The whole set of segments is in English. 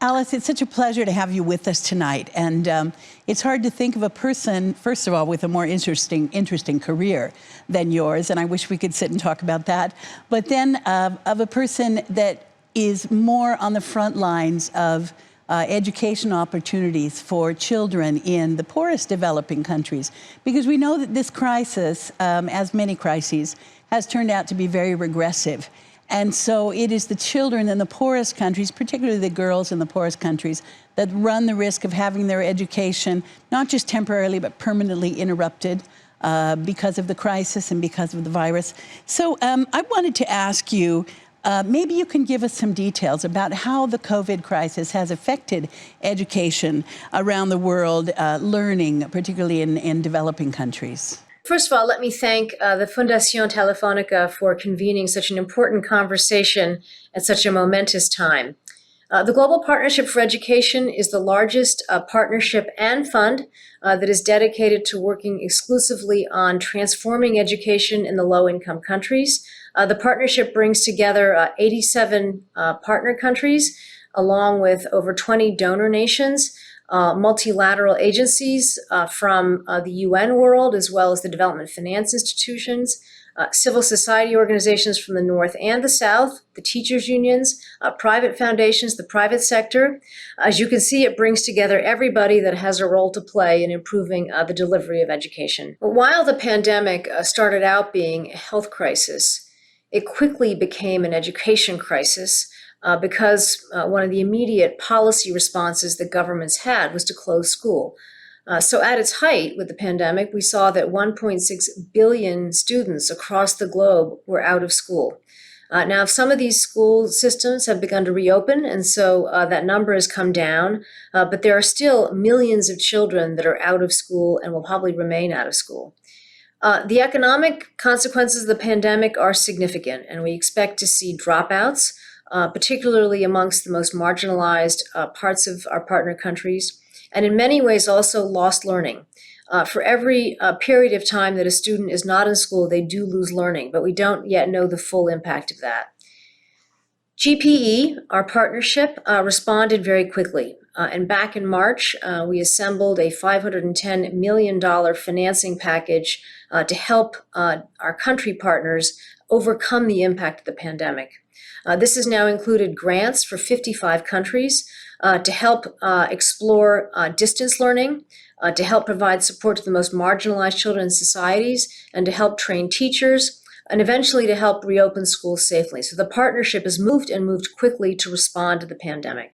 Alice, it's such a pleasure to have you with us tonight. And it's hard to think of a person, first of all, with a more interesting career than yours, and I wish we could sit and talk about that, but then of a person that is more on the front lines of education opportunities for children in the poorest developing countries. Because we know that this crisis, as many crises, has turned out to be very regressive. And so it is the children in the poorest countries, particularly the girls in the poorest countries, that run the risk of having their education not just temporarily but permanently interrupted because of the crisis and because of the virus. So I wanted to ask you, maybe you can give us some details about how the COVID crisis has affected education around the world, learning, particularly in developing countries. First of all, let me thank the Fundación Telefónica for convening such an important conversation at such a momentous time. The Global Partnership for Education is the largest partnership and fund that is dedicated to working exclusively on transforming education in the low-income countries. The partnership brings together 87 partner countries, along with over 20 donor nations, multilateral agencies from the UN world, as well as the development finance institutions, civil society organizations from the North and the South, the teachers' unions, private foundations, the private sector. As you can see, it brings together everybody that has a role to play in improving the delivery of education. But while the pandemic started out being a health crisis, it quickly became an education crisis because one of the immediate policy responses that governments had was to close school. So at its height with the pandemic, we saw that 1.6 billion students across the globe were out of school. Now, some of these school systems have begun to reopen, and so that number has come down, but there are still millions of children that are out of school and will probably remain out of school. The economic consequences of the pandemic are significant, and we expect to see dropouts, particularly amongst the most marginalized parts of our partner countries, and in many ways also lost learning. For every period of time that a student is not in school, they do lose learning, but we don't yet know the full impact of that. GPE, our partnership, responded very quickly. And back in March, we assembled a $510 million financing package to help our country partners overcome the impact of the pandemic. This has now included grants for 55 countries to help explore distance learning, to help provide support to the most marginalized children in societies, and to help train teachers, and eventually to help reopen schools safely. So the partnership has moved quickly to respond to the pandemic.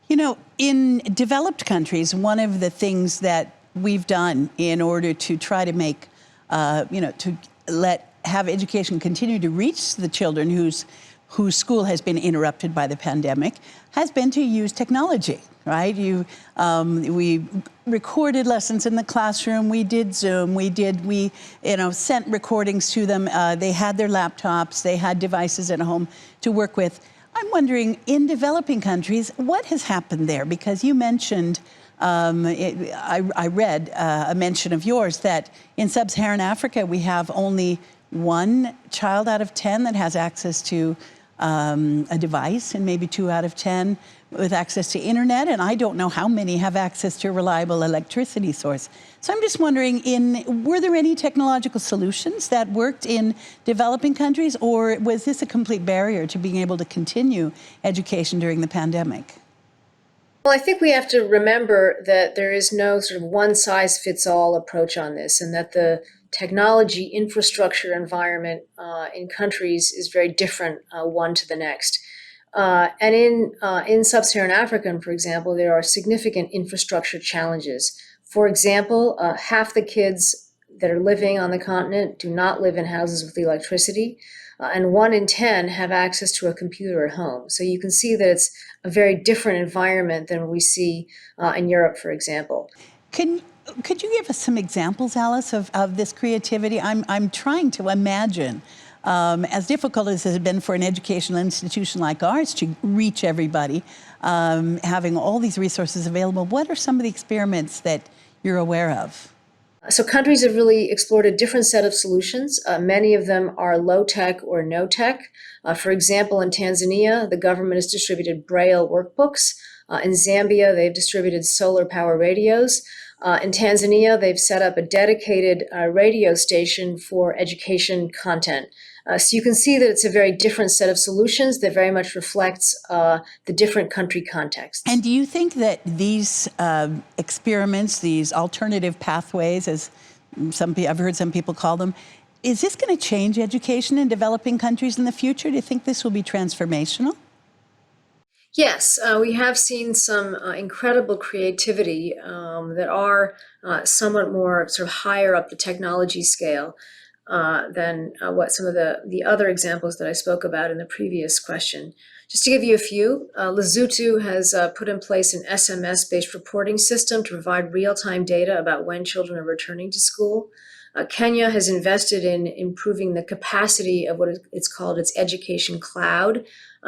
You know, in developed countries, one of the things that we've done in order to try to make, have education continue to reach the children whose school has been interrupted by the pandemic, has been to use technology, right? We recorded lessons in the classroom, we did Zoom, we sent recordings to them. They had their laptops, they had devices at home to work with. I'm wondering, in developing countries, what has happened there? Because you mentioned, I read a mention of yours that in sub-Saharan Africa, we have only 1 child out of 10 that has access to a device, and maybe 2 out of 10 with access to internet, and I don't know how many have access to a reliable electricity source. So I'm just wondering, were there any technological solutions that worked in developing countries, or was this a complete barrier to being able to continue education during the pandemic? Well, I think we have to remember that there is no sort of one-size-fits-all approach on this, and that the technology infrastructure environment in countries is very different one to the next. And in sub-Saharan Africa, for example, there are significant infrastructure challenges. For example, half the kids that are living on the continent do not live in houses with electricity, and 1 in 10 have access to a computer at home. So you can see that it's a very different environment than we see in Europe, for example. Could you give us some examples, Alice, of this creativity? I'm trying to imagine, as difficult as it has been for an educational institution like ours to reach everybody, having all these resources available, what are some of the experiments that you're aware of? So countries have really explored a different set of solutions. Many of them are low tech or no tech. For example, in Tanzania, the government has distributed Braille workbooks. In Zambia, they've distributed solar power radios. In Tanzania, they've set up a dedicated radio station for education content. So you can see that it's a very different set of solutions that very much reflects the different country contexts. And do you think that these experiments, these alternative pathways, as I've heard some people call them, is this going to change education in developing countries in the future? Do you think this will be transformational? Yes, we have seen some incredible creativity that are somewhat more sort of higher up the technology scale than what some of the other examples that I spoke about in the previous question. Just to give you a few, Lesotho has put in place an SMS-based reporting system to provide real-time data about when children are returning to school. Kenya has invested in improving the capacity of what it's called its education cloud,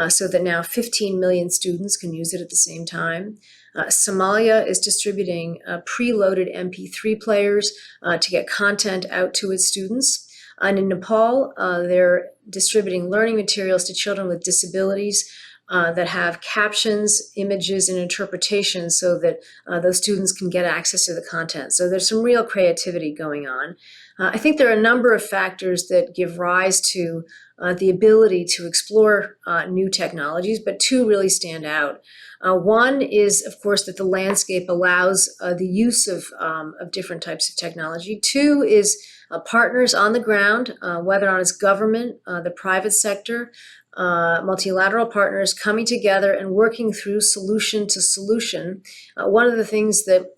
so that now 15 million students can use it at the same time. Somalia is distributing preloaded MP3 players to get content out to its students. And in Nepal, they're distributing learning materials to children with disabilities that have captions, images, and interpretation so that those students can get access to the content. So there's some real creativity going on. I think there are a number of factors that give rise to the ability to explore new technologies, but two really stand out. One is, of course, that the landscape allows the use of different types of technology. Two is partners on the ground, whether on its government, the private sector, multilateral partners coming together and working through solution to solution. One of the things that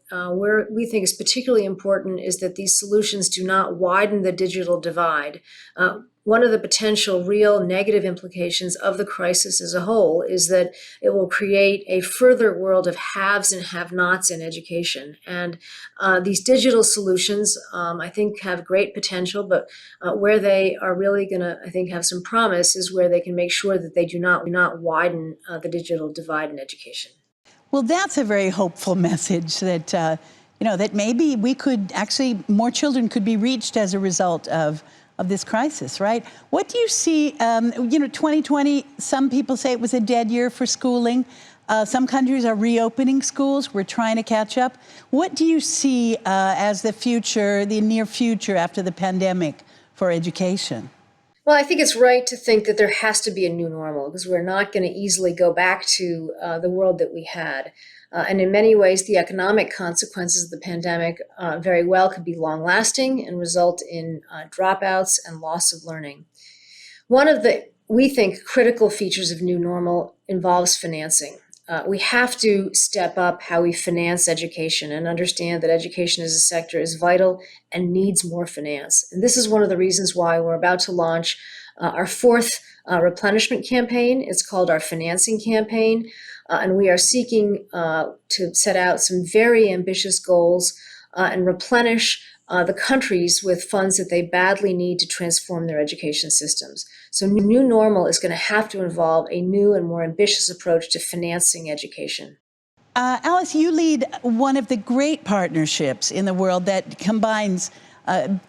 we think is particularly important is that these solutions do not widen the digital divide. One of the potential real negative implications of the crisis as a whole is that it will create a further world of haves and have-nots in education. And these digital solutions, I think, have great potential, but where they are really going to, I think, have some promise is where they can make sure that they do not widen the digital divide in education. Well, that's a very hopeful message that, that maybe we could actually, more children could be reached as a result of this crisis, right? What do you see, 2020, some people say it was a dead year for schooling. Some countries are reopening schools. We're trying to catch up. What do you see as the near future after the pandemic for education? Well, I think it's right to think that there has to be a new normal because we're not going to easily go back to the world that we had. And in many ways, the economic consequences of the pandemic very well could be long-lasting and result in dropouts and loss of learning. One of the, we think, critical features of new normal involves financing. We have to step up how we finance education and understand that education as a sector is vital and needs more finance. And this is one of the reasons why we're about to launch our fourth replenishment campaign. It's called our financing campaign. And we are seeking to set out some very ambitious goals and replenish the countries with funds that they badly need to transform their education systems. So new normal is going to have to involve a new and more ambitious approach to financing education. Alice, you lead one of the great partnerships in the world that combines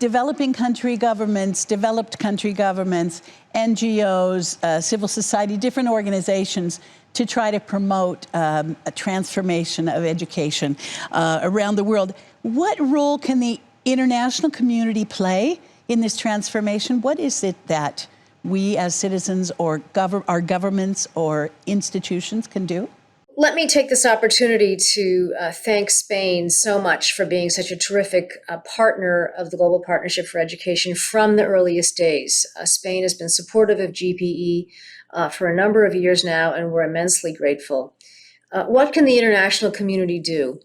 developing country governments, developed country governments, NGOs, civil society, different organizations to try to promote a transformation of education around the world. What role can the international community play in this transformation? What is it that we as citizens or our governments or institutions can do? Let me take this opportunity to thank Spain so much for being such a terrific partner of the Global Partnership for Education from the earliest days. Spain has been supportive of GPE for a number of years now, and we're immensely grateful. What can the international community do?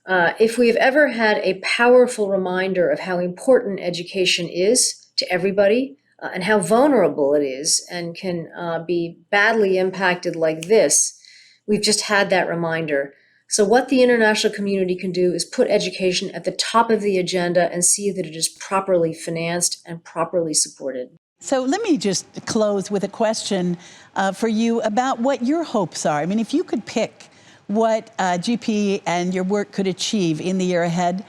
If we've ever had a powerful reminder of how important education is to everybody and how vulnerable it is and can be badly impacted like this, we've just had that reminder. So what the international community can do is put education at the top of the agenda and see that it is properly financed and properly supported. So let me just close with a question for you about what your hopes are. I mean, if you could pick what GP and your work could achieve in the year ahead,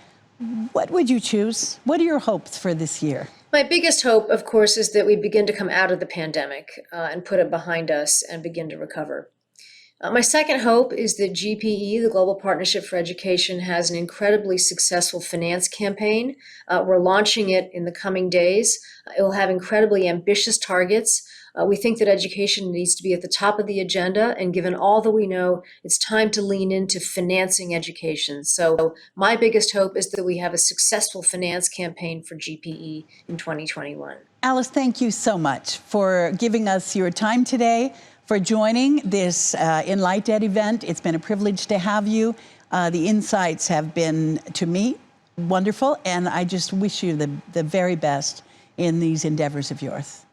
What would you choose? What are your hopes for this year? My biggest hope, of course, is that we begin to come out of the pandemic and put it behind us and begin to recover. My second hope is that GPE, the Global Partnership for Education, has an incredibly successful finance campaign. We're launching it in the coming days. It will have incredibly ambitious targets. We think that education needs to be at the top of the agenda, and given all that we know, it's time to lean into financing education. So my biggest hope is that we have a successful finance campaign for GPE in 2021. Alice, thank you so much for giving us your time today, for joining this Enlighted event. It's been a privilege to have you. The insights have been, to me, wonderful, and I just wish you the very best in these endeavors of yours.